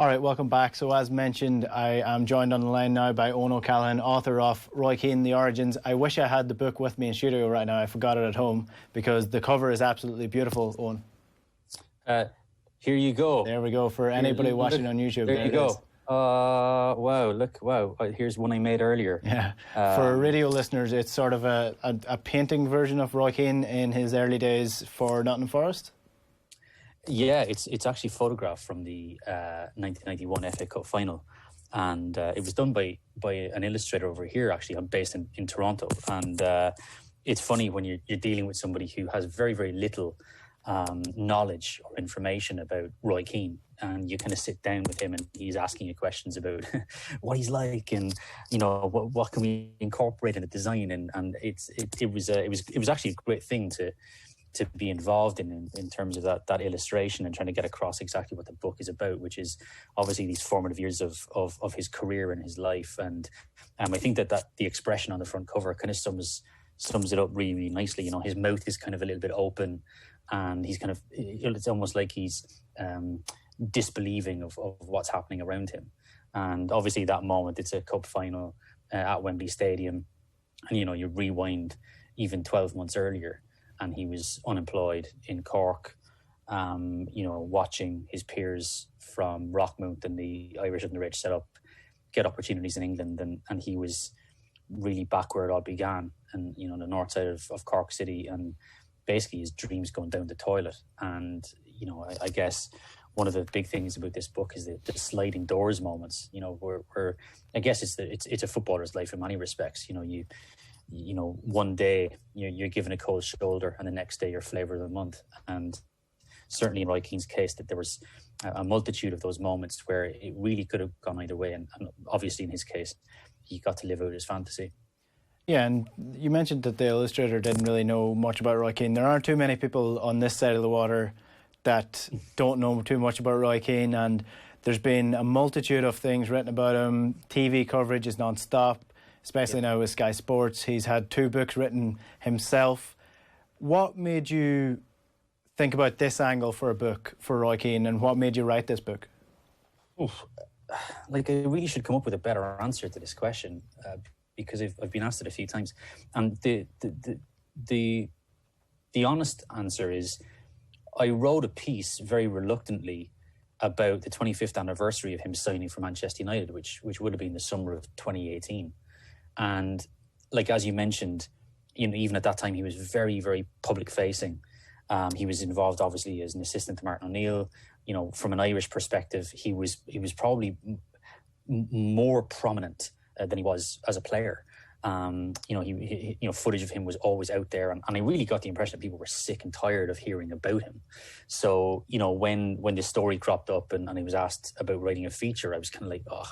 All right, welcome back. So as mentioned, I am joined on the line now by Eoin O'Callaghan, author of Roy Keane, The Origins. I wish I had the book with me in studio right now. I forgot it at home because the cover is absolutely beautiful, Eoin. Here you go. There we go. For anybody watching on YouTube. There you go. Wow, look, wow. Here's one I made earlier. Yeah. For radio listeners, it's sort of a painting version of Roy Keane in his early days for Nottingham Forest. Yeah, it's actually photographed from the 1991 FA Cup final, and it was done by an illustrator over here. Actually, I'm based in Toronto, and it's funny when you're dealing with somebody who has very, very little knowledge or information about Roy Keane, and you kind of sit down with him and he's asking you questions about what he's like, and what can we incorporate in the design, and it was actually a great thing to be involved in terms of that illustration and trying to get across exactly what the book is about, which is obviously these formative years of his career and his life. And I think that the expression on the front cover kind of sums it up really, really nicely. His mouth is kind of a little bit open, and he's kind of, it's almost like he's disbelieving of what's happening around him. And obviously that moment, it's a cup final at Wembley Stadium, and you rewind even 12 months earlier, and he was unemployed in Cork, watching his peers from Rockmount and the Irish Underage set up get opportunities in England, and he was really back where it all began, and the north side of Cork City, and basically his dreams going down the toilet. And I guess one of the big things about this book is the sliding doors moments. Where I guess it's a footballer's life in many respects. One day you're given a cold shoulder, and the next day you're flavour of the month. And certainly in Roy Keane's case, that there was a multitude of those moments where it really could have gone either way. And obviously in his case, he got to live out his fantasy. Yeah, and you mentioned that the illustrator didn't really know much about Roy Keane. There aren't too many people on this side of the water that don't know too much about Roy Keane, and there's been a multitude of things written about him. TV coverage is non-stop, especially now with Sky Sports. He's had 2 books written himself. What made you think about this angle for a book for Roy Keane, and what made you write this book? I really should come up with a better answer to this question, because I've been asked it a few times, and the honest answer is I wrote a piece very reluctantly about the 25th anniversary of him signing for Manchester United, which would have been the summer of 2018. And as you mentioned, even at that time, he was very, very public facing. He was involved, obviously, as an assistant to Martin O'Neill. From an Irish perspective, he was probably more prominent than he was as a player. Footage of him was always out there, and I really got the impression that people were sick and tired of hearing about him. So, when this story cropped up and he was asked about writing a feature, I was kind of like, oh,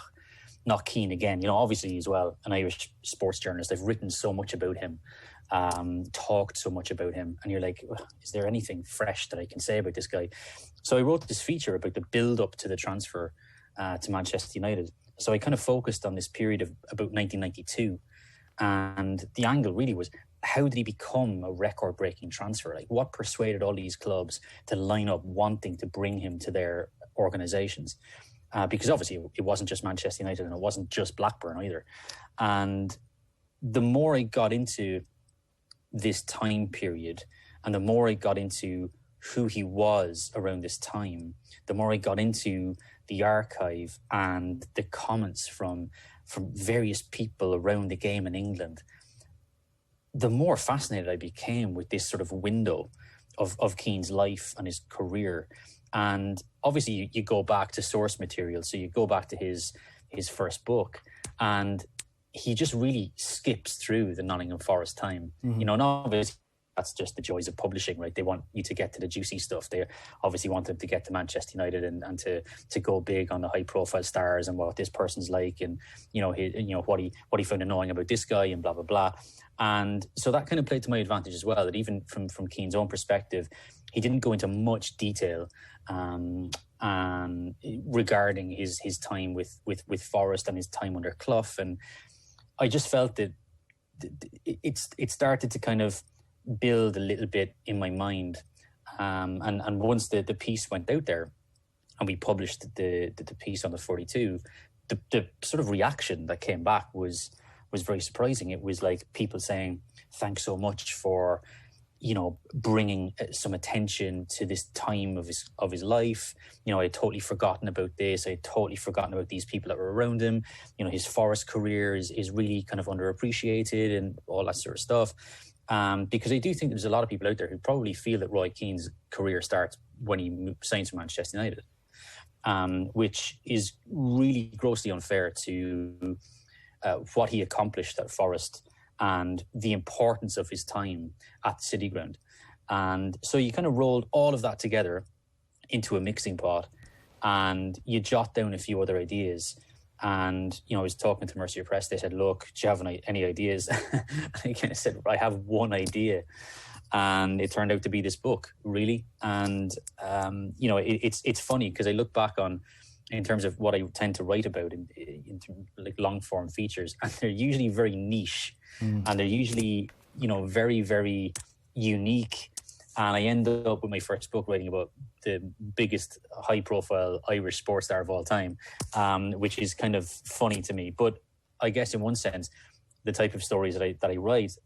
not Keane again. Obviously as well, an Irish sports journalist, I've written so much about him, talked so much about him, and you're like, is there anything fresh that I can say about this guy? So I wrote this feature about the build-up to the transfer to Manchester United. So I kind of focused on this period of about 1992, and the angle really was, how did he become a record-breaking transfer? What persuaded all these clubs to line up wanting to bring him to their organisations? Because obviously it wasn't just Manchester United, and it wasn't just Blackburn either. And the more I got into this time period, and the more I got into who he was around this time, the more I got into the archive and the comments from various people around the game in England, the more fascinated I became with this sort of window of Keane's life and his career. And obviously you go back to source material, so you go back to his first book, and he just really skips through the Nottingham Forest time. Mm-hmm. And obviously that's just the joys of publishing, right? They want you to get to the juicy stuff. They obviously wanted to get to Manchester United and to go big on the high profile stars and what this person's like, and what he found annoying about this guy, and blah blah blah. And so that kind of played to my advantage as well, that even from Keane's own perspective, he didn't go into much detail regarding his time with Forest and his time under Clough. And I just felt that it started to kind of build a little bit in my mind. And once the piece went out there, and we published the piece on the 42, the sort of reaction that came back was very surprising. It was like people saying, thanks so much for, bringing some attention to this time of his life. I had totally forgotten about this. I had totally forgotten about these people that were around him. His Forest career is really kind of underappreciated and all that sort of stuff. Because I do think there's a lot of people out there who probably feel that Roy Keane's career starts when he signs for Manchester United, which is really grossly unfair to what he accomplished at Forest and the importance of his time at the City Ground. And so you kind of rolled all of that together into a mixing pot and you jot down a few other ideas. And, I was talking to Mercier Press. They said, look, do you have any ideas? And I kind of said, I have one idea. And it turned out to be this book, really. And, it's funny because I look back on, in terms of what I tend to write about in like long form features, and they're usually very niche and they're usually, very, very unique. And I ended up with my first book writing about the biggest high profile Irish sports star of all time, which is kind of funny to me. But I guess in one sense, the type of stories that I write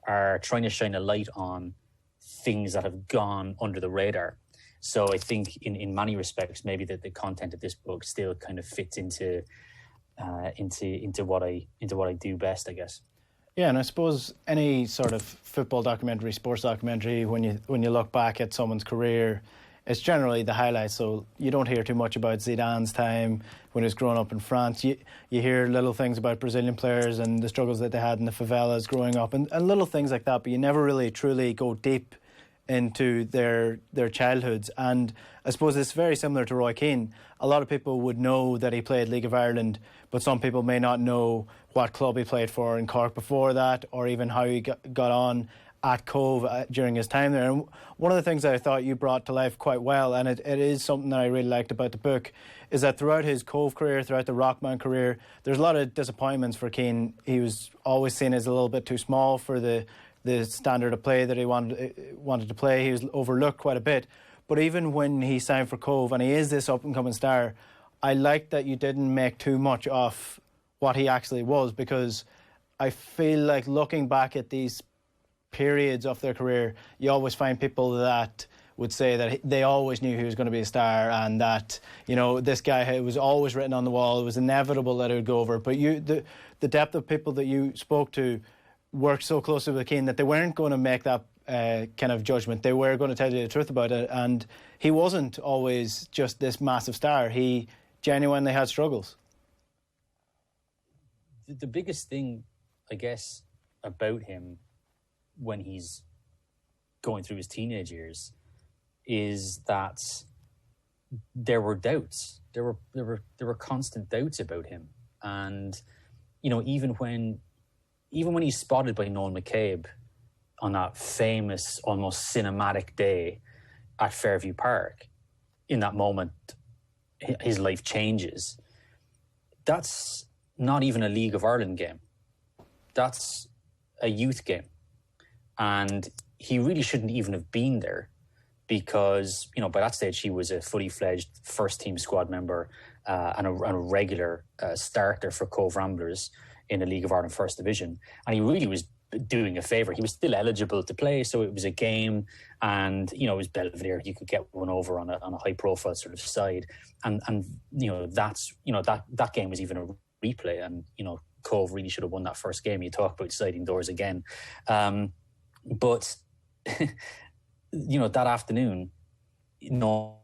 are trying to shine a light on things that have gone under the radar. So I think in many respects, maybe the content of this book still kind of fits into what I do best, I guess. Yeah, and I suppose any sort of football documentary, sports documentary, when you look back at someone's career, it's generally the highlights. So you don't hear too much about Zidane's time when he was growing up in France. You hear little things about Brazilian players and the struggles that they had in the favelas growing up and little things like that, but you never really truly go deep into their childhoods. And I suppose it's very similar to Roy Keane. A lot of people would know that he played League of Ireland, but some people may not know what club he played for in Cork before that, or even how he got on at Cobh during his time there. And one of the things that I thought you brought to life quite well, and it is something that I really liked about the book, is that throughout his Cobh career, throughout the Rockmount career, there's a lot of disappointments for Keane. He was always seen as a little bit too small for the standard of play that he wanted to play. He was overlooked quite a bit. But even when he signed for Cobh and he is this up-and-coming star, I like that you didn't make too much of what he actually was, because I feel like looking back at these periods of their career, you always find people that would say that they always knew he was going to be a star and that, this guy was always written on the wall. It was inevitable that it would go over. But the depth of people that you spoke to worked so closely with Keane that they weren't going to make that kind of judgment. They were going to tell you the truth about it. And he wasn't always just this massive star. He genuinely had struggles. The biggest thing, I guess, about him when he's going through his teenage years is that there were doubts. There were constant doubts about him. And, even when he's spotted by Noel McCabe on that famous, almost cinematic day at Fairview Park, in that moment, his life changes. That's not even a League of Ireland game. That's a youth game. And he really shouldn't even have been there because, by that stage, he was a fully fledged first team squad member and a regular starter for Cobh Ramblers in the League of Ireland First Division. And he really was doing a favour. He was still eligible to play, so it was a game, and it was Belvedere. You could get one over on a high profile sort of side, and that game was even a replay, and Cobh really should have won that first game. You talk about sliding doors again, but that afternoon, Noel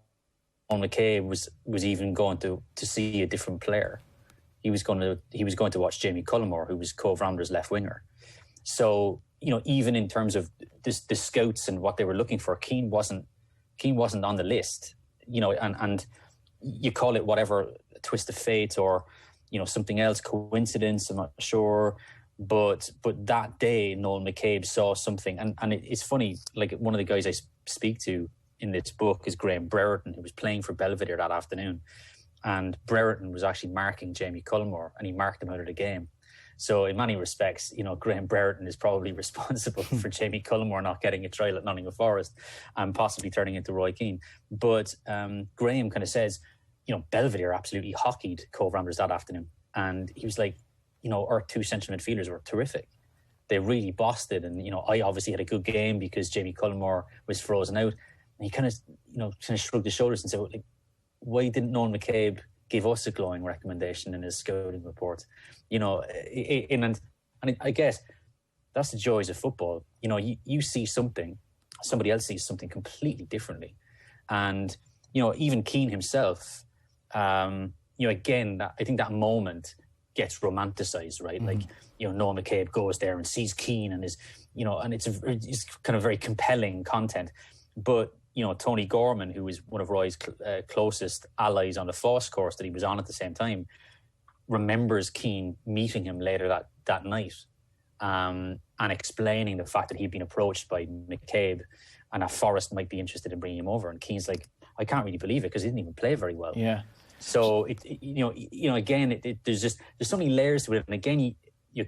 McCabe was even going to see a different player. He was going to watch Jamie Cullimore, who was Cobh Ramblers' left winger. So, even in terms of the scouts and what they were looking for, Keane wasn't on the list, and you call it whatever, twist of fate or, something else, coincidence, I'm not sure. But that day, Noel McCabe saw something. And it's funny, like one of the guys I speak to in this book is Graham Brereton, who was playing for Belvedere that afternoon. And Brereton was actually marking Jamie Cullimore, and he marked him out of the game. So in many respects, Graham Brereton is probably responsible for Jamie Cullimore not getting a trial at Nottingham Forest and possibly turning into Roy Keane. But Graham kind of says, Belvedere absolutely hockeyed Cobh Ramblers that afternoon. And he was like, our two central midfielders were terrific. They really bossed it. And, I obviously had a good game because Jamie Cullimore was frozen out. And he kind of shrugged his shoulders and said, like, why didn't Noel McCabe give us a glowing recommendation in his scouting report? And I guess that's the joys of football. You see something, somebody else sees something completely differently. And, even Keane himself, again, I think that moment gets romanticized, right? Mm-hmm. Like, Noel McCabe goes there and sees Keane and is, and it's kind of very compelling content. But, Tony Gorman, who was one of Roy's closest allies on the Foss course that he was on at the same time, remembers Keane meeting him later that night and explaining the fact that he'd been approached by McCabe and that Forest might be interested in bringing him over. And Keane's like, I can't really believe it because he didn't even play very well. Yeah. So again, there's so many layers to it. And again,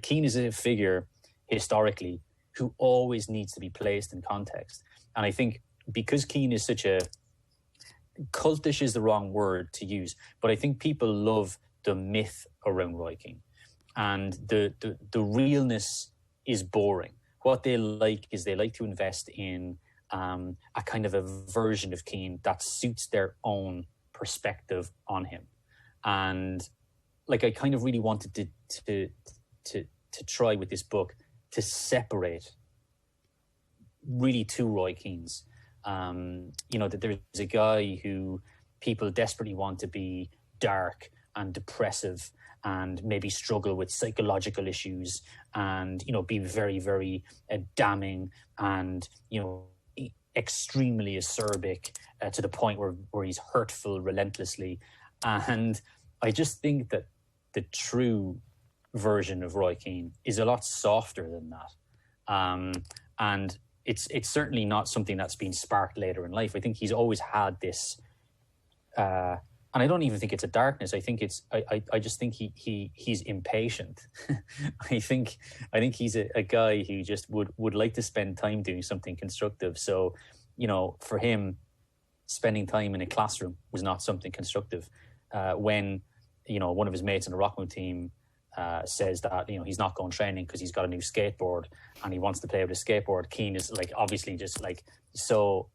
Keane is a figure historically who always needs to be placed in context. And I think because Keane is such a cultish is the wrong word to use, but I think people love the myth around Roy Keane, and the realness is boring. What they like is they like to invest in a kind of a version of Keane that suits their own perspective on him. And like, I kind of really wanted to try with this book to separate really two Roy Keanes. That there's a guy who people desperately want to be dark and depressive and maybe struggle with psychological issues and, be very, very damning and, extremely acerbic to the point where he's hurtful relentlessly. And I just think that the true version of Roy Keane is a lot softer than that. And it's certainly not something that's been sparked later in life. I think he's always had this, and I don't even think it's a darkness. I think it's, I just think he's impatient. I think he's a guy who just would like to spend time doing something constructive. So, for him, spending time in a classroom was not something constructive. When, one of his mates in the Rockmount team says that, he's not going training because he's got a new skateboard and he wants to play with a skateboard, Keane is like, obviously just like, so,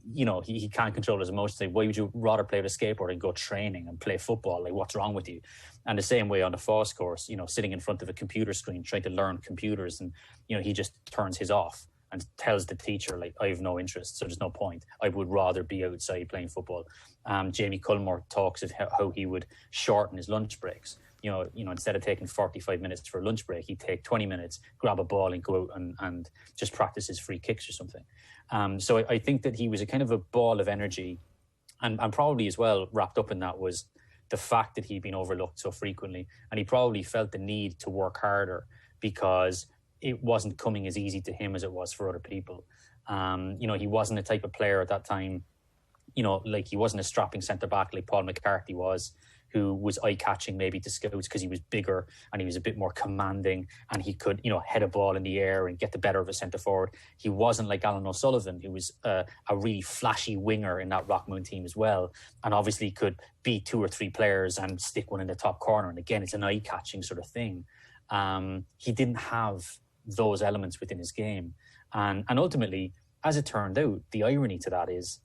he can't control his emotions. Like, why would you rather play with a skateboard and go training and play football? Like, what's wrong with you? And the same way on the Foss course, sitting in front of a computer screen, trying to learn computers, and, he just turns his off and tells the teacher, like, I have no interest, so there's no point. I would rather be outside playing football. Jamie Cullimore talks of how he would shorten his lunch breaks. Instead of taking 45 minutes for a lunch break, he'd take 20 minutes, grab a ball and go out and just practice his free kicks or something. So I think that he was a kind of a ball of energy, and probably as well wrapped up in that was the fact that he'd been overlooked so frequently. And he probably felt the need to work harder because it wasn't coming as easy to him as it was for other people. He wasn't the type of player at that time, like he wasn't a strapping centre-back like Paul McCarthy was, who was eye-catching maybe to scouts because he was bigger and he was a bit more commanding and he could, head a ball in the air and get the better of a centre-forward. He wasn't like Alan O'Sullivan, who was a really flashy winger in that Rockmount team as well, and obviously could beat two or three players and stick one in the top corner. And again, it's an eye-catching sort of thing. He didn't have those elements within his game. And ultimately, as it turned out, the irony to that is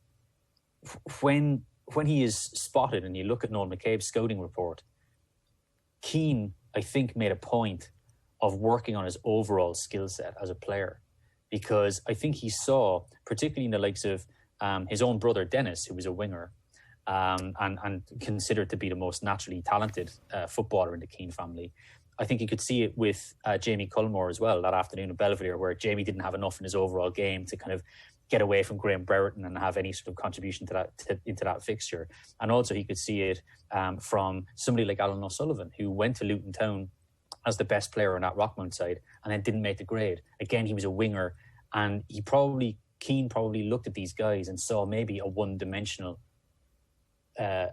when he is spotted and you look at Noel McCabe's scouting report, Keane, I think, made a point of working on his overall skill set as a player, because I think he saw, particularly in the likes of his own brother Dennis, who was a winger and considered to be the most naturally talented footballer in the Keane family. I think you could see it with Jamie Cullimore as well that afternoon in Belvedere, where Jamie didn't have enough in his overall game to kind of get away from Graham Brereton and have any sort of contribution to that into that fixture. And also he could see it from somebody like Alan O'Sullivan, who went to Luton Town as the best player on that Rockmount side and then didn't make the grade. Again, he was a winger, and Keane probably looked at these guys and saw maybe a one-dimensional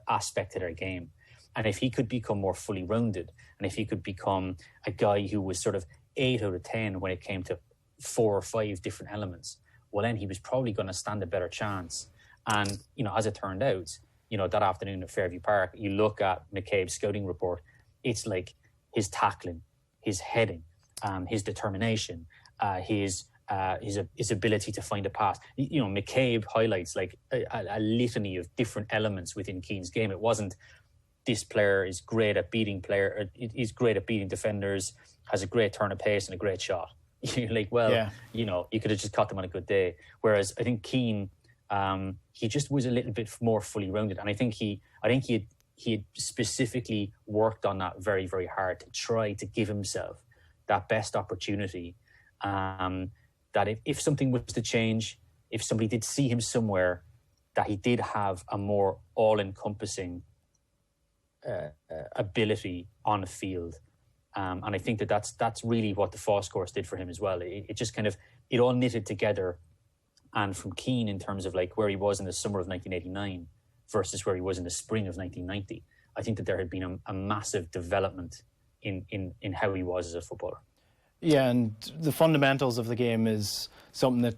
aspect to their game. And if he could become more fully rounded, and if he could become a guy who was sort of 8 out of 10 when it came to 4 or 5 different elements, well, then he was probably going to stand a better chance. And, as it turned out, that afternoon at Fairview Park, you look at McCabe's scouting report, it's like his tackling, his heading, his determination, his ability to find a pass. McCabe highlights like a litany of different elements within Keane's game. It wasn't this player is great at beating defenders, has a great turn of pace and a great shot. You're like, you could have just caught them on a good day. Whereas I think Keane, he just was a little bit more fully rounded, and I think he had specifically worked on that very, very hard to try to give himself that best opportunity. That if something was to change, if somebody did see him somewhere, that he did have a more all-encompassing ability on the field. And I think that's really what the Foss course did for him as well. It just kind of, it all knitted together. And from Keane, in terms of like where he was in the summer of 1989 versus where he was in the spring of 1990, I think that there had been a massive development in how he was as a footballer. Yeah, and the fundamentals of the game is something that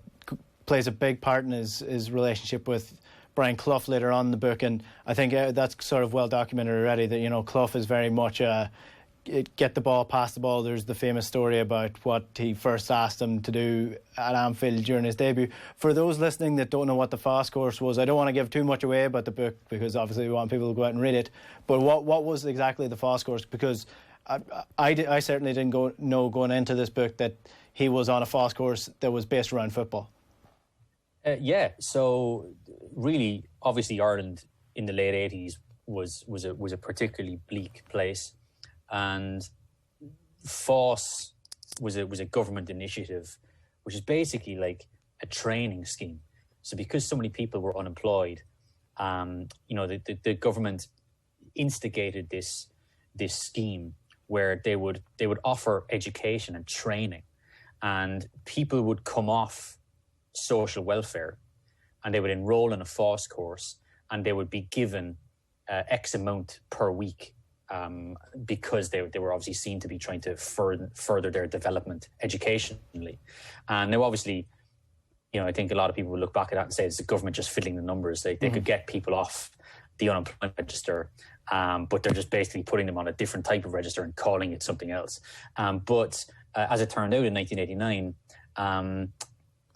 plays a big part in his relationship with Brian Clough later on in the book. And I think that's sort of well documented already, that, Clough is very much get the ball, pass the ball. There's the famous story about what he first asked him to do at Anfield during his debut. For those listening that don't know what the Foss course was, I don't want to give too much away about the book because obviously we want people to go out and read it. But what was exactly the Foss course? Because I certainly didn't know going into this book that he was on a Foss course that was based around football. So really, obviously Ireland in the late 80s was a particularly bleak place. And Foss was a government initiative, which is basically like a training scheme. So because so many people were unemployed, the government instigated this scheme where they would offer education and training, and people would come off social welfare and they would enroll in a Foss course, and they would be given X amount per week. Because they were obviously seen to be trying to further their development educationally. And now obviously, I think a lot of people will look back at that and say it's the government just fiddling the numbers. They could get people off the unemployment register, but they're just basically putting them on a different type of register and calling it something else. But as it turned out in 1989,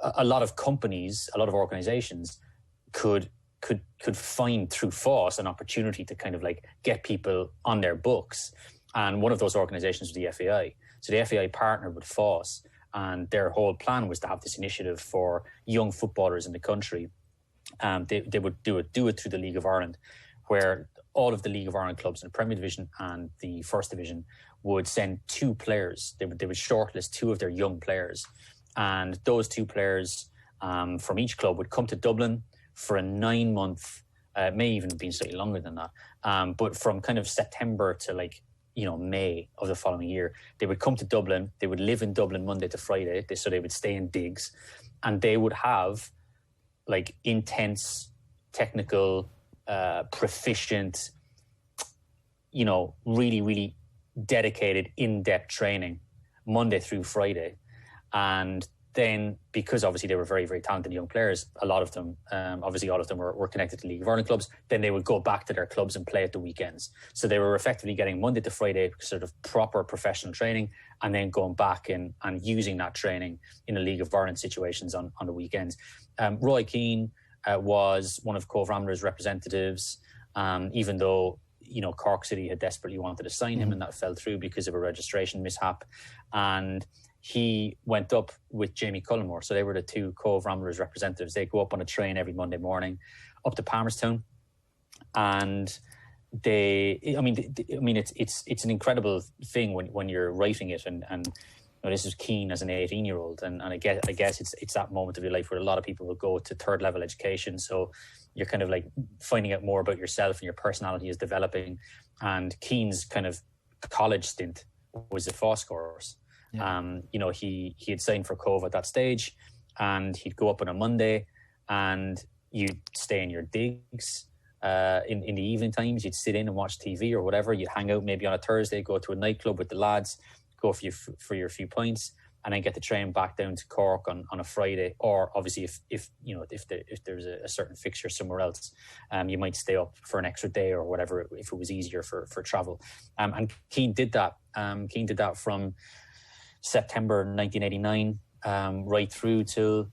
a lot of companies, a lot of organizations could find through Foss an opportunity to kind of like get people on their books. And one of those organizations was the FAI. So the FAI partnered with Foss, and their whole plan was to have this initiative for young footballers in the country. They would do it through the League of Ireland, where all of the League of Ireland clubs in the Premier Division and the First Division would send two players. They would shortlist two of their young players. And those two players from each club would come to Dublin for a 9-month, may even have been slightly longer than that. But from kind of September to May of the following year, they would come to Dublin. They would live in Dublin Monday to Friday. So they would stay in digs, and they would have like intense, technical, proficient, really, really dedicated, in-depth training Monday through Friday. And then, because obviously they were very, very talented young players, a lot of them, obviously all of them were connected to League of Ireland clubs, then they would go back to their clubs and play at the weekends. So they were effectively getting Monday to Friday sort of proper professional training, and then going back and using that training in the League of Ireland situations on the weekends. Roy Keane was one of Cobh Ramblers' representatives, even though Cork City had desperately wanted to sign him, and that fell through because of a registration mishap. And he went up with Jamie Cullimore. So they were the two Cobh Ramblers representatives. They go up on a train every Monday morning up to Palmerstown. And it's an incredible thing when you're writing it. And this is Keane as an 18-year-old. And I guess it's that moment of your life where a lot of people will go to third level education. So you're kind of like finding out more about yourself, and your personality is developing. And Keane's kind of college stint was the Foss course. Yeah. He had signed for Cobh at that stage, and he'd go up on a Monday, and you'd stay in your digs in the evening times. You'd sit in and watch TV or whatever. You'd hang out maybe on a Thursday, go to a nightclub with the lads, go for your few pints, and then get the train back down to Cork on a Friday, or obviously if there's a certain fixture somewhere else, you might stay up for an extra day or whatever if it was easier for travel. And Keane did that. Keane did that from September 1989 right through till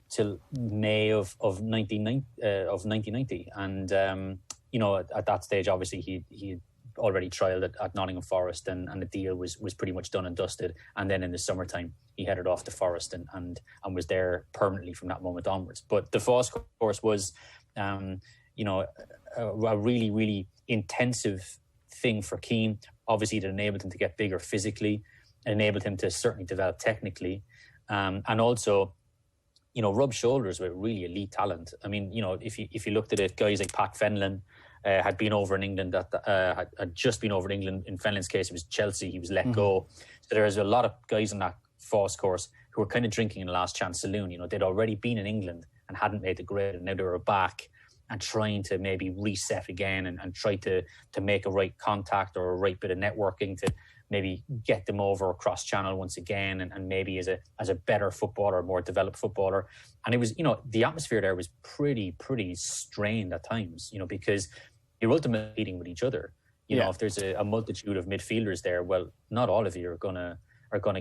May of 1990, and at that stage, obviously he already trialled at Nottingham Forest, and the deal was pretty much done and dusted. And then in the summertime, he headed off to Forest and was there permanently from that moment onwards. But the Foss course was, a really, really intensive thing for Keane. Obviously, it enabled him to get bigger physically, it enabled him to certainly develop technically, and also, rub shoulders with really elite talent. I mean, if you looked at it, guys like Pat Fenlon, had been over in England, had just been over in England. In Fenlon's case, it was Chelsea. He was let go. So there's a lot of guys on that Foss course who were kind of drinking in the last chance saloon. They'd already been in England and hadn't made the grade, and now they were back and trying to maybe reset again and try to make a right contact or a right bit of networking to maybe get them over across channel once again, and maybe as a better footballer, more developed footballer. And it was, the atmosphere there was pretty strained at times, because you're ultimately competing with each other. If there's a multitude of midfielders there, well, not all of you are gonna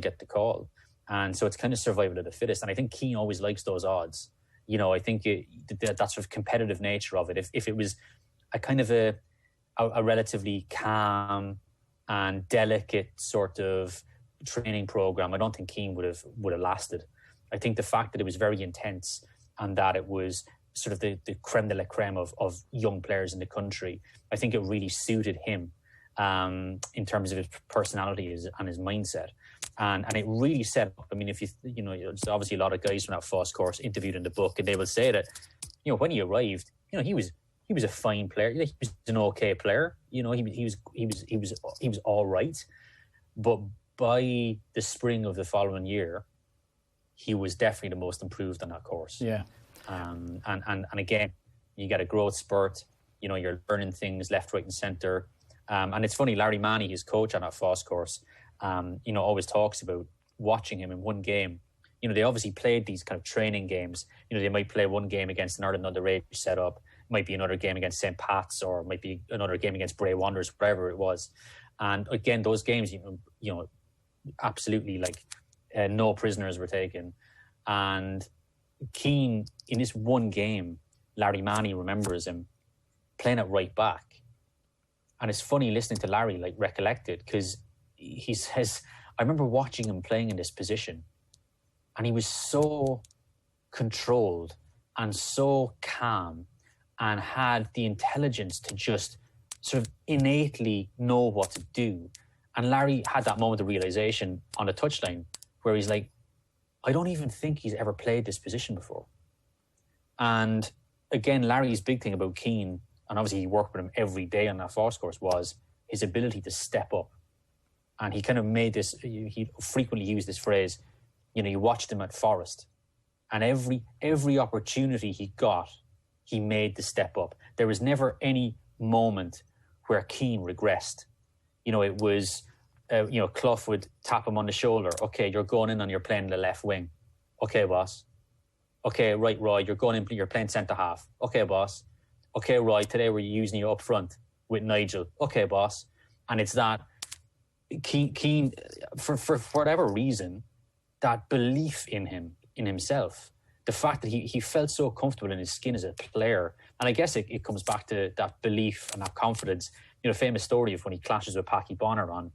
get the call. And so it's kind of survival of the fittest. And I think Keane always likes those odds. I think that sort of competitive nature of it. If it was a kind of a relatively calm and delicate sort of training program, I don't think Keane would have lasted. I think the fact that it was very intense and that it was sort of the creme de la creme of young players in the country, I think it really suited him in terms of his personality and his mindset. And it really set up, I mean, if there's obviously a lot of guys from that Foss course interviewed in the book, and they will say that, when he arrived, he was a fine player. He was an okay player. He was all right. But by the spring of the following year, he was definitely the most improved on that course. Yeah. And again, you get a growth spurt. You're learning things left, right, and centre. And it's funny, Larry Manny, his coach on that Foss course, always talks about watching him in one game. They obviously played these kind of training games. They might play one game against another underage setup, might be another game against St. Pat's, or might be another game against Bray Wanderers, wherever it was. And again, those games, absolutely no prisoners were taken. And Keane, in this one game, Larry Manny remembers him playing at right back. And it's funny listening to Larry recollect it, because he says, I remember watching him playing in this position, and he was so controlled and so calm and had the intelligence to just sort of innately know what to do. And Larry had that moment of realization on the touchline where he's like, I don't even think he's ever played this position before. And again, Larry's big thing about Keane, and obviously he worked with him every day on that Foss course, was his ability to step up. And he kind of made this, he frequently used this phrase, you watched him at Forest, and every opportunity he got, he made the step up. There was never any moment where Keane regressed. It was, Clough would tap him on the shoulder. Okay, you're going in and you're playing the left wing. Okay, boss. Okay, right, Roy, you're going in, you're playing centre half. Okay, boss. Okay, Roy, today we're using you up front with Nigel. Okay, boss. And it's that Keane, for whatever reason, that belief in himself, the fact that he felt so comfortable in his skin as a player. And I guess it comes back to that belief and that confidence. Famous story of when he clashes with Packy Bonner on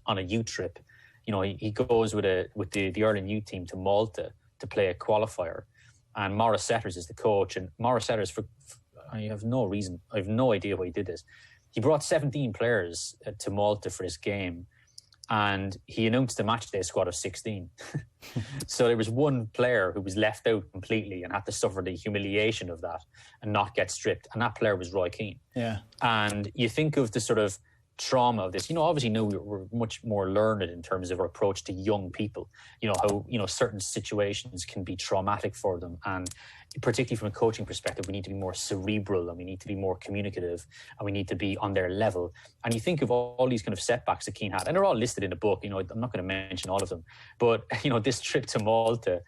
a youth trip. He goes with the Ireland youth team to Malta to play a qualifier, and Maurice Setters is the coach. And Maurice Setters, I have no idea why he did this. He brought 17 players to Malta for this game, and he announced a matchday squad of 16. So there was one player who was left out completely and had to suffer the humiliation of that and not get stripped, and that player was Roy Keane. Yeah. And you think of the sort of trauma of this. Obviously now we're much more learned in terms of our approach to young people, how, certain situations can be traumatic for them. And particularly from a coaching perspective, we need to be more cerebral, and we need to be more communicative, and we need to be on their level. And you think of all these kind of setbacks that Keane had, and they're all listed in the book. I'm not going to mention all of them, but, this trip to Malta.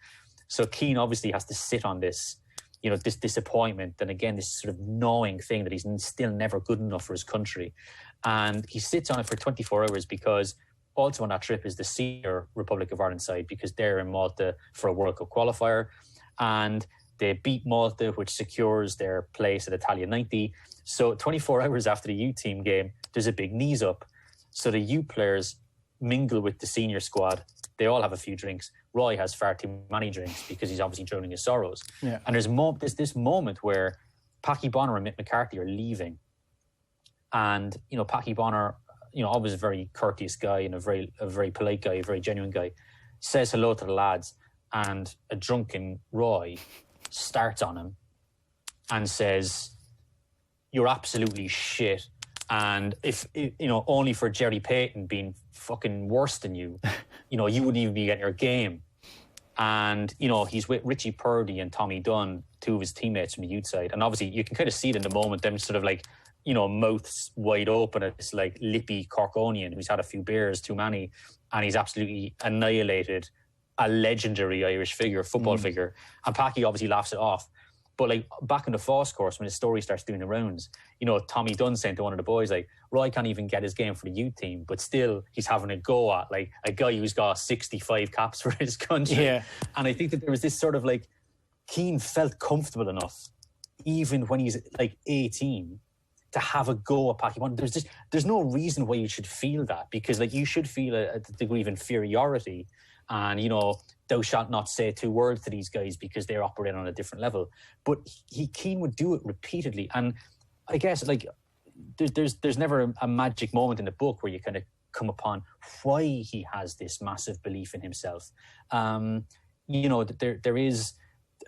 So Keane obviously has to sit on this, this disappointment, and again, this sort of gnawing thing that he's still never good enough for his country. And he sits on it for 24 hours because also on that trip is the senior Republic of Ireland side, because they're in Malta for a World Cup qualifier. And they beat Malta, which secures their place at Italia 90. So 24 hours after the U team game, there's a big knees up. So the U players mingle with the senior squad. They all have a few drinks. Roy has far too many drinks because he's obviously drowning his sorrows. Yeah. And there's this moment where Packy Bonner and Mick McCarthy are leaving. And, Packy Bonner, always a very courteous guy and a very polite guy, a very genuine guy, says hello to the lads. And a drunken Roy starts on him and says, "You're absolutely shit. And if, only for Jerry Payton being fucking worse than you, you wouldn't even be getting your game." And, he's with Richie Purdy and Tommy Dunn, two of his teammates from the youth side. And obviously you can kind of see it in the moment, them sort of like, mouths wide open at this like lippy Corkonian who's had a few beers too many, and he's absolutely annihilated a legendary Irish figure, football figure. And Packy obviously laughs it off. But like back in the Foss course, when his story starts doing the rounds, Tommy Dunn saying to one of the boys, like, Roy can't even get his game for the youth team, but still he's having a go at like a guy who's got 65 caps for his country. Yeah. And I think that there was this sort of like, Keane felt comfortable enough, even when he's like 18, to have a go at Packy Bonner. There's no reason why you should feel that, because like you should feel a degree of inferiority, and thou shalt not say two words to these guys because they're operating on a different level. But Keane would do it repeatedly, and I guess like there's never a magic moment in the book where you kind of come upon why he has this massive belief in himself. There is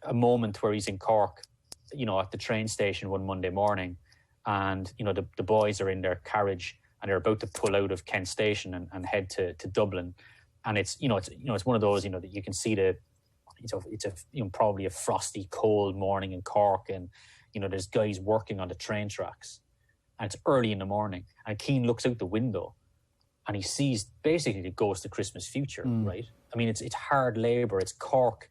a moment where he's in Cork, at the train station one Monday morning. And, the boys are in their carriage and they're about to pull out of Kent Station and head to Dublin. And it's one of those, that you can see it's probably a frosty, cold morning in Cork. And, there's guys working on the train tracks, and it's early in the morning. And Keane looks out the window and he sees basically the ghost of Christmas future, right? I mean, it's hard labour. It's Cork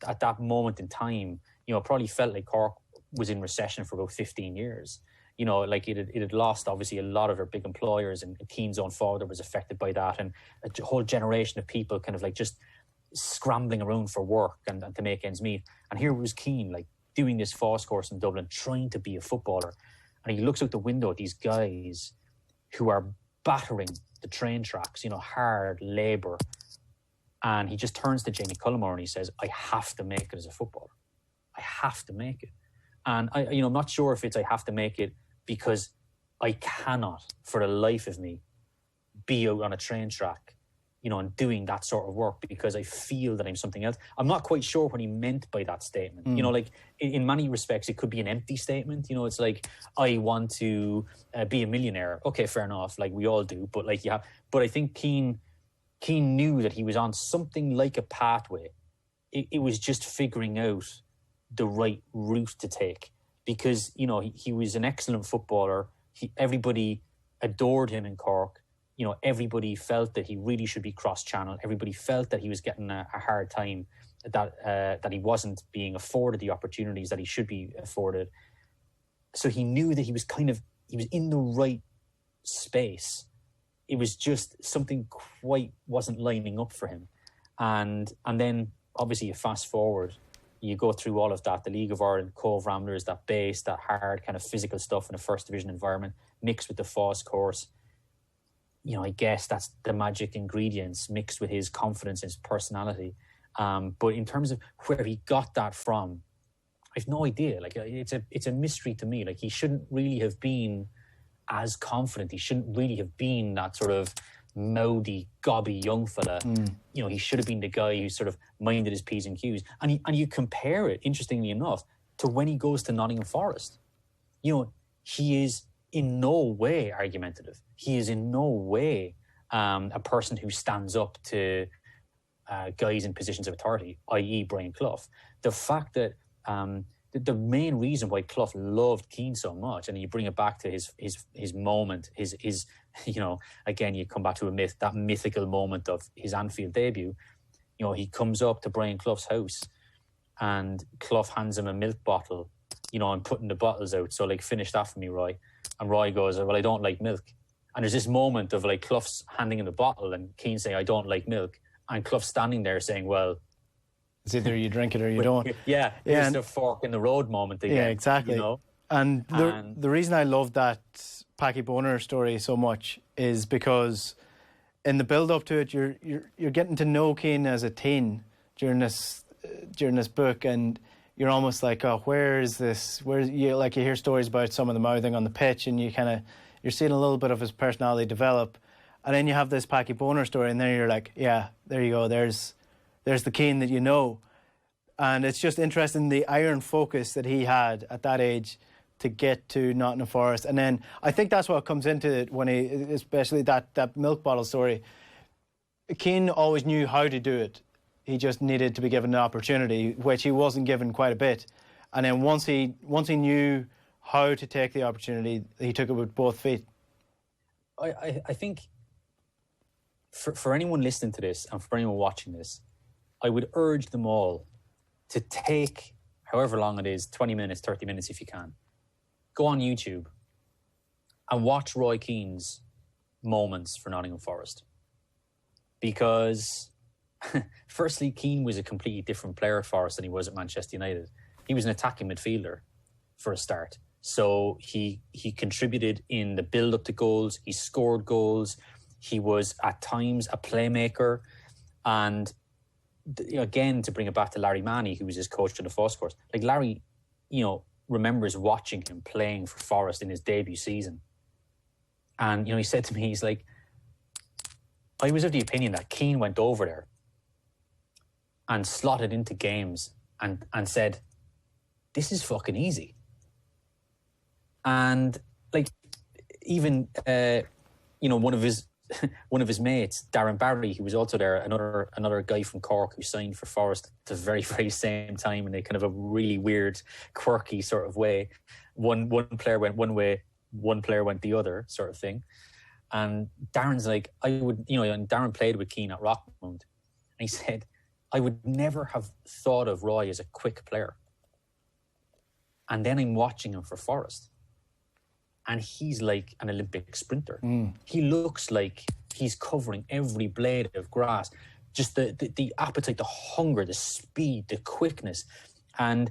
at that moment in time, probably felt like Cork was in recession for about 15 years. Like it had lost obviously a lot of their big employers, and Keane's own father was affected by that, and a whole generation of people kind of like just scrambling around for work and to make ends meet. And here was Keane like doing this Foss course in Dublin, trying to be a footballer. And he looks out the window at these guys who are battering the train tracks, hard labour. And he just turns to Jamie Cullimore and he says, "I have to make it as a footballer. I have to make it." And I'm not sure if it's I have to make it because I cannot, for the life of me, be out on a train track, and doing that sort of work because I feel that I'm something else. I'm not quite sure what he meant by that statement. Like in many respects, it could be an empty statement. It's like, I want to be a millionaire. Okay, fair enough. Like we all do. But like, yeah. But I think Keane knew that he was on something like a pathway. It was just figuring out the right route to take, because he was an excellent footballer. Everybody adored him in Cork. Everybody felt that he really should be cross-channel. Everybody felt that he was getting a hard time, that he wasn't being afforded the opportunities that he should be afforded. So he knew that he was in the right space. It was just something quite wasn't lining up for him. And then obviously you fast forward, you go through all of that, the League of Ireland, Cobh Ramblers, that base, that hard kind of physical stuff in a first division environment, mixed with the Foss course. I guess that's the magic ingredients mixed with his confidence, his personality. But in terms of where he got that from, I have no idea. Like it's a mystery to me. Like he shouldn't really have been as confident. He shouldn't really have been that sort of moody, gobby young fella. He should have been the guy who sort of minded his P's and Q's. And you compare it, interestingly enough, to when he goes to Nottingham Forest. He is in no way argumentative. He is in no way a person who stands up to guys in positions of authority, i.e. Brian Clough. The fact that the main reason why Clough loved Keane so much, and you bring it back to his moment, his again, you come back to a myth, that mythical moment of his Anfield debut. He comes up to Brian Clough's house and Clough hands him a milk bottle, and putting the bottles out. So, finish that for me, Roy. And Roy goes, well, I don't like milk. And there's this moment of, Clough's handing him the bottle and Keane saying, I don't like milk. And Clough standing there saying, well... It's either you drink it or you don't. Yeah, it's the fork in the road moment again. Yeah, exactly. And the reason I love that Packy Boner story so much is because in the build-up to it, you're getting to know Keane as a teen during this book, and you're almost like, oh, where is this? You hear stories about some of the mouthing on the pitch, and you're seeing a little bit of his personality develop, and then you have this Packy Boner story, and then you're like, yeah, there you go. There's the Keane that you know, and it's just interesting the iron focus that he had at that age to get to Nottingham Forest, and then I think that's what comes into it when especially that milk bottle story. Keane always knew how to do it. He just needed to be given the opportunity, which he wasn't given quite a bit. And then once he knew how to take the opportunity, he took it with both feet. I think for anyone listening to this and for anyone watching this, I would urge them all to take, however long it is, 20 minutes, 30 minutes if you can, go on YouTube and watch Roy Keane's moments for Nottingham Forest. Because... firstly, Keane was a completely different player at Forest than he was at Manchester United. He was an attacking midfielder for a start. So he contributed in the build-up to goals. He scored goals. He was, at times, a playmaker. And, again, to bring it back to Larry Manny, who was his coach in the first course, Larry, remembers watching him playing for Forest in his debut season. And, he said to me, he's like, I was of the opinion that Keane went over there and slotted into games and said, this is fucking easy. And even one of his mates, Darren Barry, who was also there, another guy from Cork who signed for Forest at the very, very same time in a kind of a really weird, quirky sort of way. One player went one way, one player went the other, sort of thing. And Darren's like, and Darren played with Keane at Rockmount, and he said, I would never have thought of Roy as a quick player. And then I'm watching him for Forest, and he's like an Olympic sprinter. He looks like he's covering every blade of grass. Just the appetite, the hunger, the speed, the quickness. And,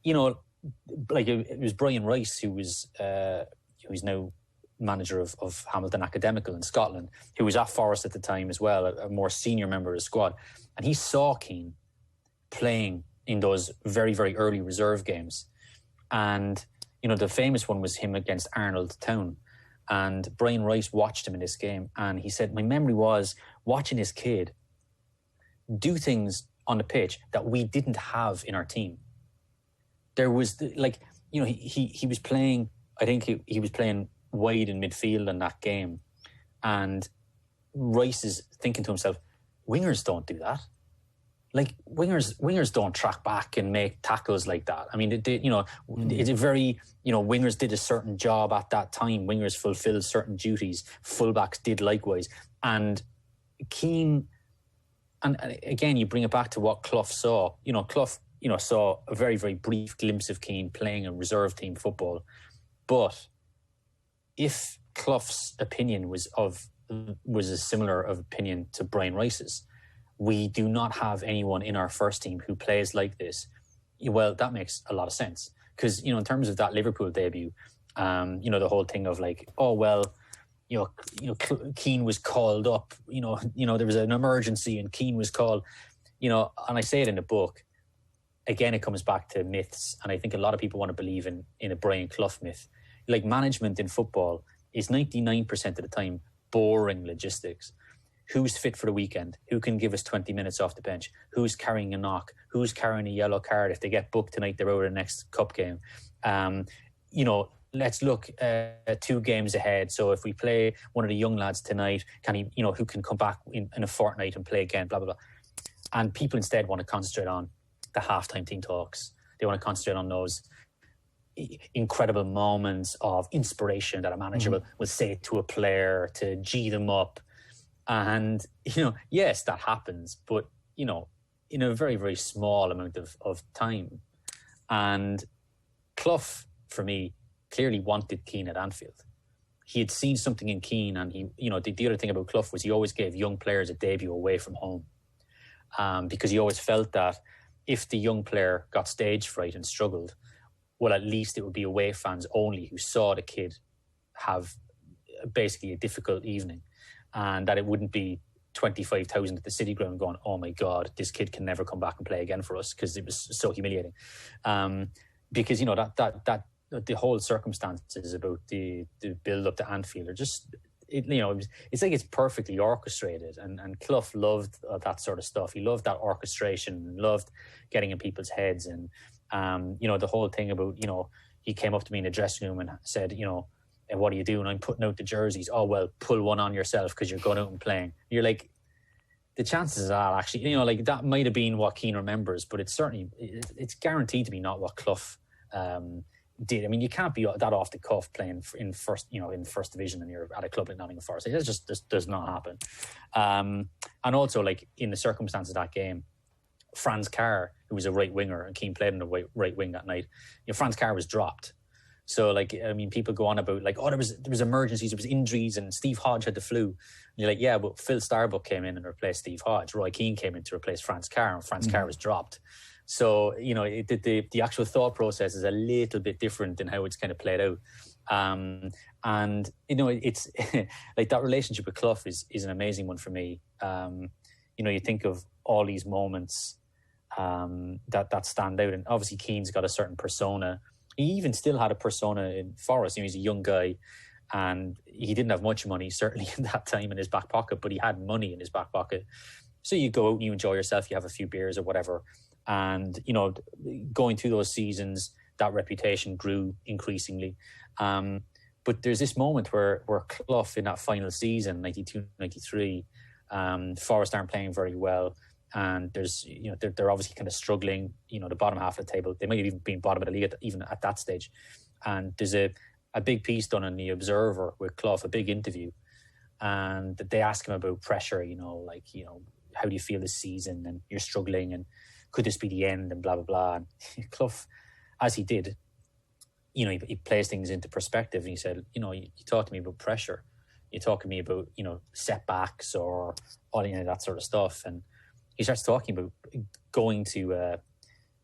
it was Brian Rice, who's now manager of Hamilton Academical in Scotland, who was at Forest at the time as well, a more senior member of the squad. And he saw Keane playing in those very, very early reserve games. And, the famous one was him against Arnold Town. And Brian Rice watched him in this game. And he said, my memory was watching this kid do things on the pitch that we didn't have in our team. There was, he was playing, I think he was playing wide in midfield in that game, and Rice is thinking to himself, wingers don't do that. Wingers don't track back and make tackles like that. I mean, it's a very, wingers did a certain job at that time. Wingers fulfilled certain duties. Fullbacks did likewise. And Keane, and again, you bring it back to what Clough saw. Clough, saw a very, very brief glimpse of Keane playing a reserve team football. But if Clough's opinion was a similar of opinion to Brian Rice's, we do not have anyone in our first team who plays like this. Well, that makes a lot of sense. Because, in terms of that Liverpool debut, the whole thing of Keane was called up, there was an emergency and Keane was called, and I say it in the book, again, it comes back to myths. And I think a lot of people want to believe in a Brian Clough myth. Management in football is 99% of the time boring logistics. Who's fit for the weekend? Who can give us 20 minutes off the bench? Who's carrying a knock? Who's carrying a yellow card? If they get booked tonight, they're out of the next cup game. let's look 2 games ahead. So if we play one of the young lads tonight, can he, who can come back in a fortnight and play again, blah, blah, blah. And people instead want to concentrate on the halftime team talks. They want to concentrate on those incredible moments of inspiration that a manager will say to a player to G them up. And, yes, that happens, but, in a very, very small amount of time. And Clough, for me, clearly wanted Keane at Anfield. He had seen something in Keane, and the other thing about Clough was he always gave young players a debut away from home, because he always felt that if the young player got stage fright and struggled, well, at least it would be away fans only who saw the kid have basically a difficult evening, and that it wouldn't be 25,000 at the City Ground going, oh my God, this kid can never come back and play again for us, because it was so humiliating. Because that the whole circumstances about the build up to Anfield are just, it's like it's perfectly orchestrated, and Clough loved that sort of stuff. He loved that orchestration, loved getting in people's heads, and the whole thing about, he came up to me in the dressing room and said, and what are you doing? I'm putting out the jerseys. Oh, well, pull one on yourself because you're going out and playing. You're like, the chances of that actually, that might have been what Keane remembers, but it's certainly, it's guaranteed to be not what Clough did. I mean, you can't be that off the cuff playing in first division and you're at a club like Nottingham Forest. It just does not happen. And also, like, in the circumstances of that game, Franz Carr, who was a right winger, and Keane played on the right wing that night, Franz Carr was dropped. So, people go on about, there was emergencies, there was injuries, and Steve Hodge had the flu. And you're like, yeah, but Phil Starbuck came in and replaced Steve Hodge. Roy Keane came in to replace Franz Carr, and Franz Carr was dropped. So, the actual thought process is a little bit different than how it's kind of played out. And, it's like that relationship with Clough is an amazing one for me. You think of all these moments that stand out, and obviously Keane's got a certain persona. He even still had a persona in Forest. He's a young guy, and he didn't have much money, certainly in that time, in his back pocket, but he had money in his back pocket. So you go out and you enjoy yourself, you have a few beers or whatever. And, going through those seasons, that reputation grew increasingly. But there's this moment where Clough, in that final season, 92-93, Forest aren't playing very well. And there's, they're obviously kind of struggling, the bottom half of the table. They might have even been bottom of the league even at that stage. And there's a big piece done in The Observer with Clough, a big interview. And they ask him about pressure, how do you feel this season? And you're struggling, and could this be the end? And blah, blah, blah. And Clough, as he did, he plays things into perspective. And he said, you talk to me about pressure. You talk to me about, setbacks or all that sort of stuff. And he starts talking about going to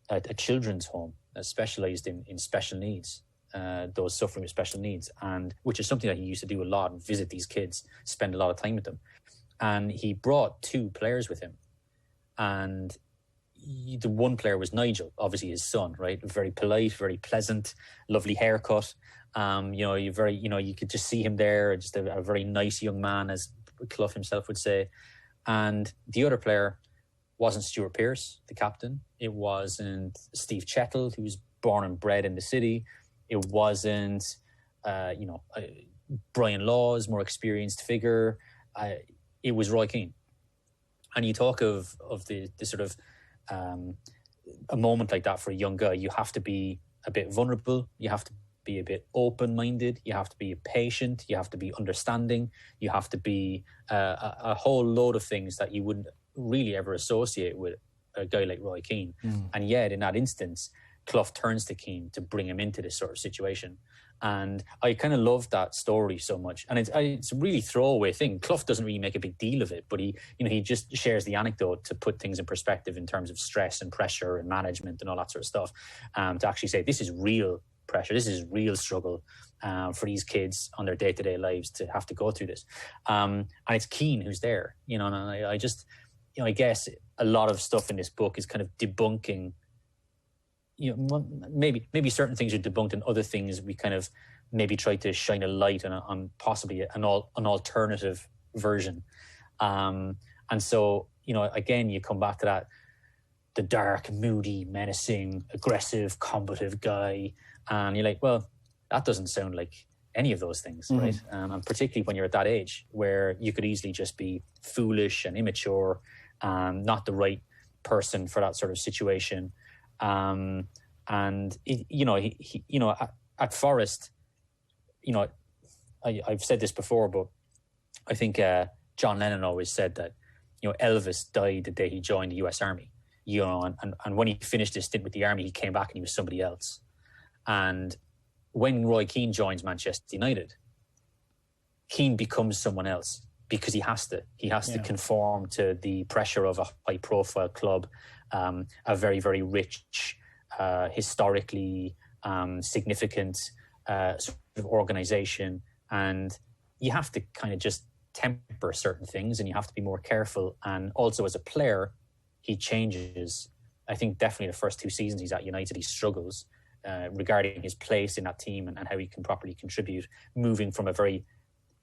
a children's home specialised in special needs, those suffering with special needs, and which is something that he used to do a lot, and visit these kids, spend a lot of time with them. And he brought 2 players with him. And the one player was Nigel, obviously his son, right? Very polite, very pleasant, lovely haircut. You could just see him there, just a very nice young man, as Clough himself would say. And the other player wasn't Stuart Pearce, the captain. It wasn't Steve Chettle, who was born and bred in the city. It wasn't, Brian Laws, more experienced figure. It was Roy Keane. And you talk of the sort of a moment like that for a young guy. You have to be a bit vulnerable. You have to be a bit open-minded. You have to be patient. You have to be understanding. You have to be a whole load of things that you wouldn't really ever associate with a guy like Roy Keane. And yet, in that instance, Clough turns to Keane to bring him into this sort of situation. And I kind of love that story so much. And it's a really throwaway thing. Clough doesn't really make a big deal of it, but he just shares the anecdote to put things in perspective in terms of stress and pressure and management and all that sort of stuff. To actually say, this is real pressure, this is real struggle for these kids on their day-to-day lives to have to go through this. And it's Keane who's there, and I just, I guess a lot of stuff in this book is kind of debunking, maybe certain things are debunked, and other things we kind of maybe try to shine a light on possibly an alternative version. And so, again, you come back to that, the dark, moody, menacing, aggressive, combative guy. And you're like, well, that doesn't sound like any of those things, right? And particularly when you're at that age where you could easily just be foolish and immature, not the right person for that sort of situation. And at Forest, I've said this before, but I think John Lennon always said that Elvis died the day he joined the U.S. Army. And when he finished his stint with the Army, he came back and he was somebody else. And when Roy Keane joins Manchester United, Keane becomes someone else because he has to. He has to conform to the pressure of a high-profile club, a very, very rich, historically significant sort of organisation, and you have to kind of just temper certain things, and you have to be more careful. And also, as a player, he changes. I think definitely the first 2 seasons he's at United, he struggles regarding his place in that team and how he can properly contribute, moving from a very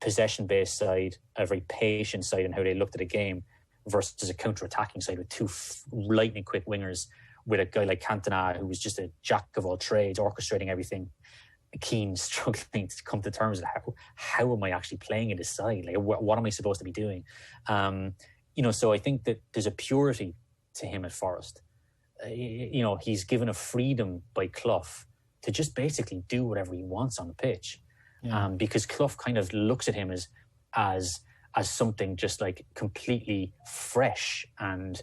possession-based side, a very patient side, and how they looked at a game, versus a counter-attacking side with 2 lightning-quick wingers, with a guy like Cantona, who was just a jack of all trades, orchestrating everything. Keane struggling to come to terms with how am I actually playing in this side? Like, what am I supposed to be doing? So I think that there's a purity to him at Forest. He's given a freedom by Clough to just basically do whatever he wants on the pitch, because Clough kind of looks at him as something just like completely fresh and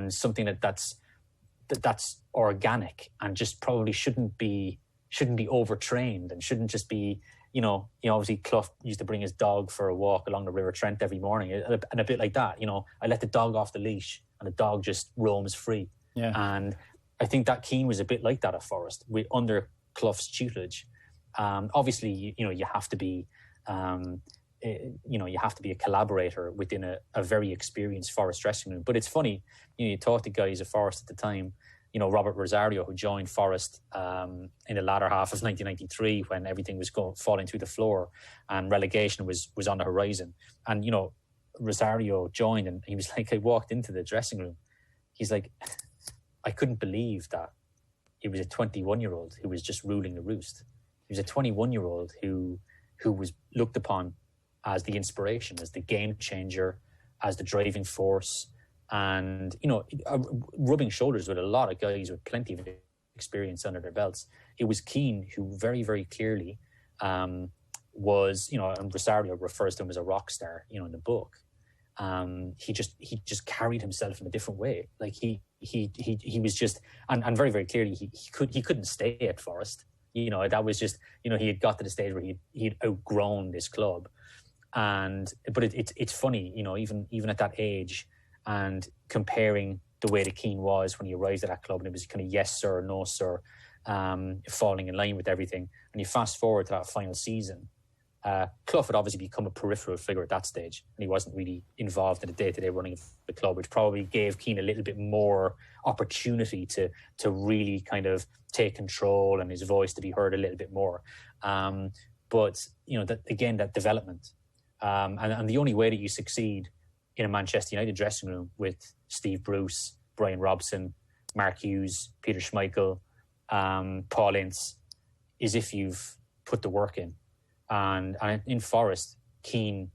something that's organic and just probably shouldn't be overtrained and shouldn't just be, obviously Clough used to bring his dog for a walk along the River Trent every morning, and a bit like that, I let the dog off the leash and the dog just roams free. Yeah. And I think that Keane was a bit like that at Forest, under Clough's tutelage. Obviously, you have to be, you have to be a collaborator within a very experienced Forest dressing room. But it's funny, you talk to guys at Forest at the time, Robert Rosario, who joined Forest in the latter half of 1993 when everything was falling through the floor and relegation was on the horizon. And, Rosario joined and he was like, I walked into the dressing room. He's like, I couldn't believe that it was a 21-year-old who was just ruling the roost. He was a 21-year-old who was looked upon as the inspiration, as the game changer, as the driving force, and rubbing shoulders with a lot of guys with plenty of experience under their belts. It was Keane who very, very clearly was, and Rosario refers to him as a rock star, in the book. He just carried himself in a different way. Like he was just, and very, very clearly he couldn't stay at Forest. That was just, he had got to the stage where he'd outgrown this club. But it's funny, even at that age, and comparing the way that Keane was when he arrived at that club, and it was kind of yes sir, no sir, falling in line with everything. And you fast forward to that final season, Clough had obviously become a peripheral figure at that stage, and he wasn't really involved in the day-to-day running of the club, which probably gave Keane a little bit more opportunity to really kind of take control and his voice to be heard a little bit more. But that development, and the only way that you succeed in a Manchester United dressing room with Steve Bruce, Brian Robson, Mark Hughes, Peter Schmeichel, Paul Ince, is if you've put the work in. And in Forest, Keane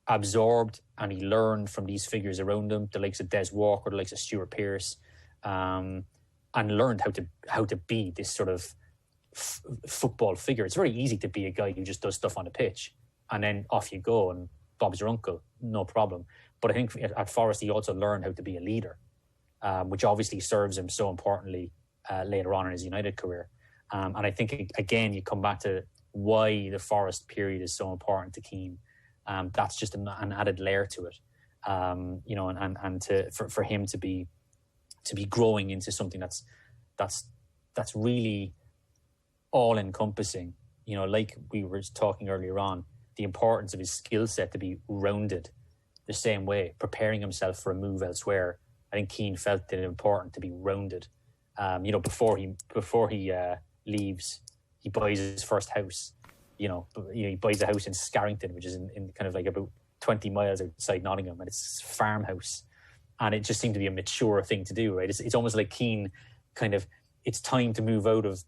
absorbed and he learned from these figures around him, the likes of Des Walker, the likes of Stuart Pearce, and learned how to be this sort of football figure. It's very easy to be a guy who just does stuff on the pitch and then off you go and Bob's your uncle, no problem. But I think at Forest he also learned how to be a leader, which obviously serves him so importantly later on in his United career. And I think, again, you come back to why the Forest period is so important to Keane. That's just an added layer to it, for him to be growing into something that's really all encompassing. Like we were talking earlier on, the importance of his skill set to be rounded the same way, preparing himself for a move elsewhere. I think Keane felt it important to be rounded. Before he leaves, he buys his first house. He buys a house in Scarrington, which is in kind of like about 20 miles outside Nottingham, and it's a farmhouse. And it just seemed to be a mature thing to do, right? It's almost like Keane it's time to move out of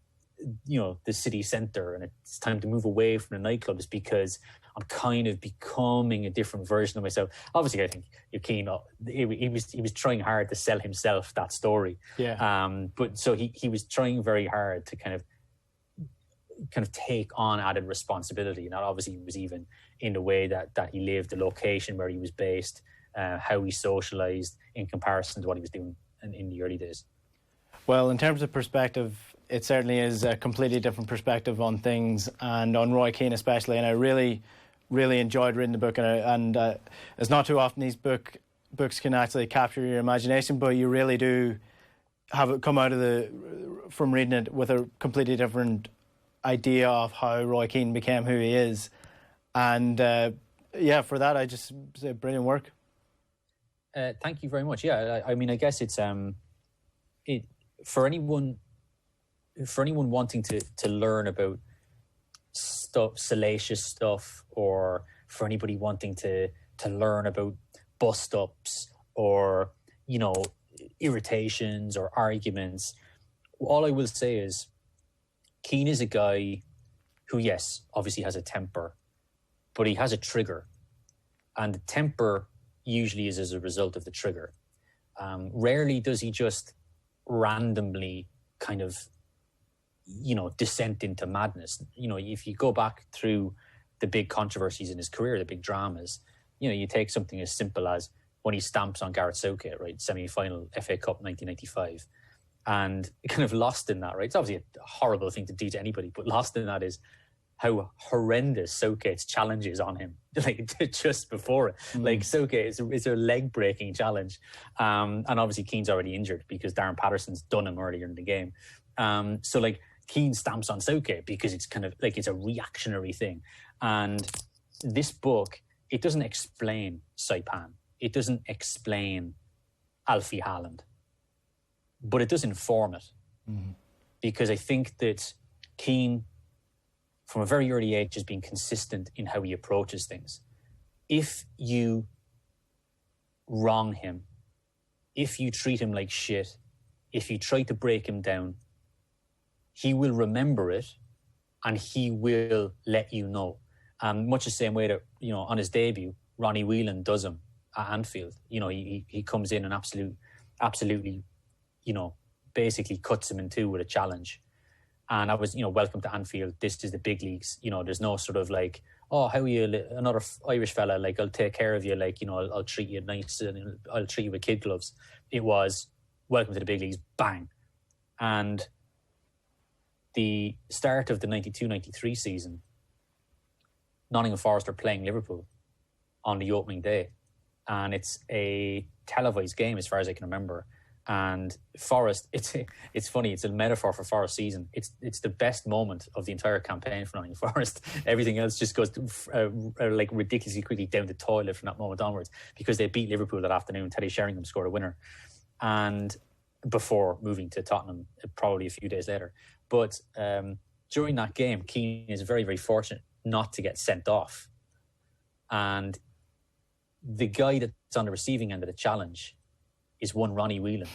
the city centre and it's time to move away from the nightclubs because I'm kind of becoming a different version of myself. Obviously, I think Keane, he was trying hard to sell himself that story. Yeah. But so he was trying very hard to kind of take on added responsibility. And that obviously was even in the way that he lived, the location where he was based, how he socialised in comparison to what he was doing in the early days. Well, in terms of perspective, it certainly is a completely different perspective on things, and on Roy Keane especially. And I really, really enjoyed reading the book. And it's not too often these books can actually capture your imagination, but you really do have it come out from reading it with a completely different idea of how Roy Keane became who he is. And for that, I just say brilliant work. Thank you very much. Yeah, I mean, I guess it's for anyone wanting to learn about salacious stuff, or for anybody wanting to learn about bus stops or irritations or arguments, all I will say is Keane is a guy who, yes, obviously has a temper, but he has a trigger, and the temper usually is as a result of the trigger. Rarely does he just randomly kind of descent into madness. If you go back through the big controversies in his career, the big dramas, you take something as simple as when he stamps on Gareth Southgate, right, semi-final FA Cup 1995, and kind of lost in that, right? It's obviously a horrible thing to do to anybody, but lost in that is how horrendous Southgate's challenge is on him, like just before it. Like Southgate is a leg-breaking challenge. And obviously Keane's already injured because Darren Patterson's done him earlier in the game. So like Keane stamps on Southgate because it's kind of like it's a reactionary thing. And this book, it doesn't explain Saipan. It doesn't explain Alfie Haaland. But it does inform it. Because I think that Keane, from a very early age, has been consistent in how he approaches things. If you wrong him, if you treat him like shit, if you try to break him down, he will remember it and he will let you know. Much the same way that, on his debut, Ronnie Whelan does him at Anfield. He comes in and absolutely, basically cuts him in two with a challenge. And I was, welcome to Anfield. This is the big leagues. There's no sort of like, oh, how are you? Another Irish fella, like, I'll take care of you. Like, I'll treat you nice and I'll treat you with kid gloves. It was, welcome to the big leagues, bang. And the start of the 92-93 season, Nottingham Forest are playing Liverpool on the opening day. And it's a televised game as far as I can remember. And Forest, it's funny, it's a metaphor for Forest season. It's the best moment of the entire campaign for Nottingham Forest. Everything else just goes like ridiculously quickly down the toilet from that moment onwards, because they beat Liverpool that afternoon. Teddy Sheringham scored a winner, and before moving to Tottenham probably a few days later. But during that game, Keane is very, very fortunate not to get sent off. And the guy that's on the receiving end of the challenge is one Ronnie Whelan.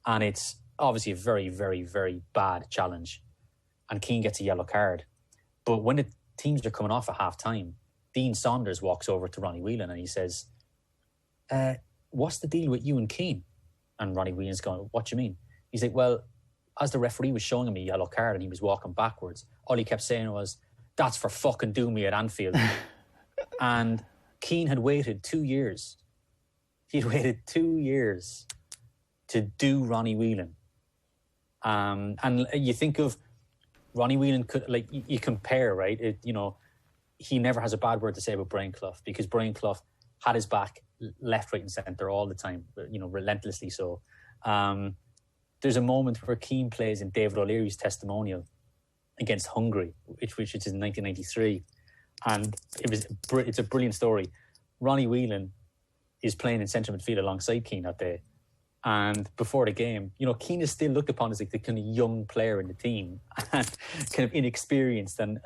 And it's obviously a very, very, very bad challenge. And Keane gets a yellow card. But when the teams are coming off at half-time, Dean Saunders walks over to Ronnie Whelan and he says, what's the deal with you and Keane? And Ronnie Whelan's going, what do you mean? He's like, well, as the referee was showing him a yellow card and he was walking backwards, all he kept saying was, that's for fucking doing me at Anfield. And Keane had waited 2 years. He'd waited 2 years to do Ronnie Whelan. And you think of Ronnie Whelan, like you compare, right? He never has a bad word to say about Brian Clough, because Brian Clough had his back left, right and centre all the time, relentlessly so. There's a moment where Keane plays in David O'Leary's testimonial against Hungary, which is in 1993. And it's a brilliant story. Ronnie Whelan is playing in central midfield alongside Keane that day. And before the game, Keane is still looked upon as like the kind of young player in the team and kind of inexperienced. And,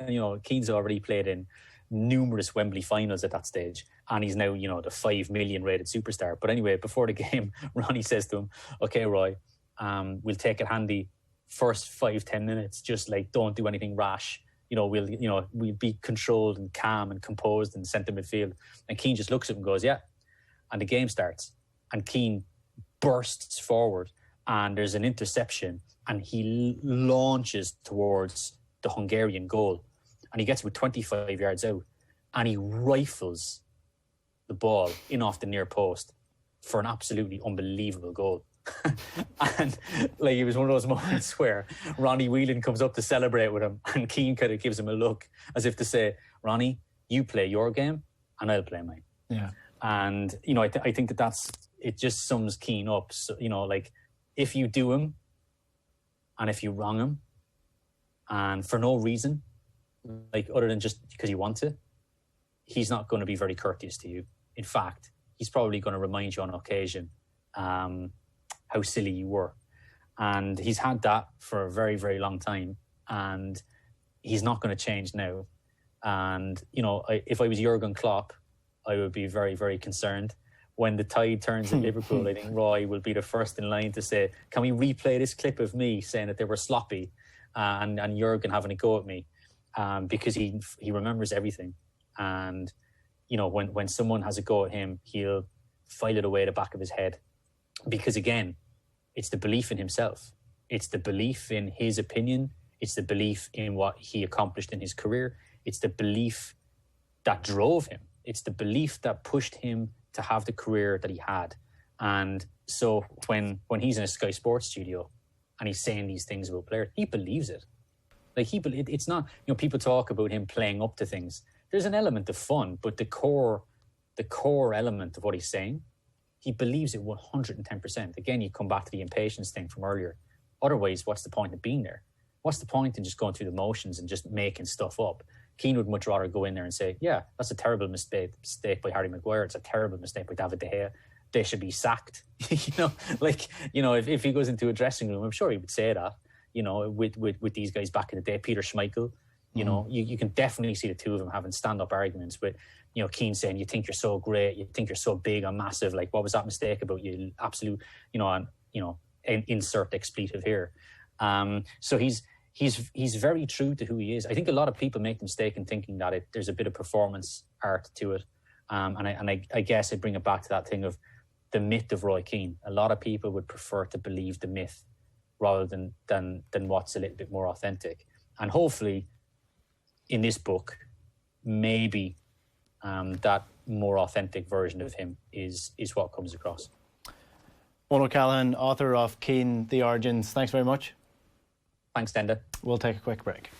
Keane's already played in numerous Wembley finals at that stage. And he's now, the 5 million rated superstar. But anyway, before the game, Ronnie says to him, okay, Roy, we'll take it handy first 5-10 minutes, just like, don't do anything rash. We'll be controlled and calm and composed in centre midfield. And Keane just looks at him and goes, yeah. And the game starts. And Keane bursts forward and there's an interception and he launches towards the Hungarian goal. And he gets with 25 yards out and he rifles the ball in off the near post for an absolutely unbelievable goal. And like, it was one of those moments where Ronnie Whelan comes up to celebrate with him and Keane kind of gives him a look as if to say, Ronnie, you play your game and I'll play mine. Yeah. And, I think it just sums Keane up. So, like, if you do him and if you wrong him and for no reason, like other than just because you want to, he's not going to be very courteous to you. In fact, he's probably going to remind you on occasion how silly you were. And he's had that for a very, very long time. And he's not going to change now. And, if I was Jurgen Klopp, I would be very, very concerned. When the tide turns in Liverpool, I think Roy will be the first in line to say, can we replay this clip of me saying that they were sloppy and Jurgen having a go at me? Because he remembers everything. And, when someone has a go at him, he'll file it away the back of his head. Because again, it's the belief in himself. It's the belief in his opinion. It's the belief in what he accomplished in his career. It's the belief that drove him. It's the belief that pushed him to have the career that he had. And so when he's in a Sky Sports studio and he's saying these things about players, he believes it. Like it's not, people talk about him playing up to things. There's an element of fun, but the core element of what he's saying, he believes it 110%. Again, you come back to the impatience thing from earlier. Otherwise, what's the point of being there? What's the point in just going through the motions and just making stuff up? Keane would much rather go in there and say, yeah, that's a terrible mistake by Harry Maguire. It's a terrible mistake by David De Gea. They should be sacked. If he goes into a dressing room, I'm sure he would say that, with these guys back in the day, Peter Schmeichel, you can definitely see the two of them having stand-up arguments with, Keane saying, you think you're so great, you think you're so big and massive, like, what was that mistake about you? Absolute, insert expletive here. So he's very true to who he is. I think a lot of people make the mistake in thinking that there's a bit of performance art to it. I guess I bring it back to that thing of the myth of Roy Keane. A lot of people would prefer to believe the myth rather than what's a little bit more authentic. And hopefully in this book, maybe that more authentic version of him is what comes across. Eoin O'Callaghan, author of Keane, The Origins. Thanks very much. Thanks, Enda. We'll take a quick break.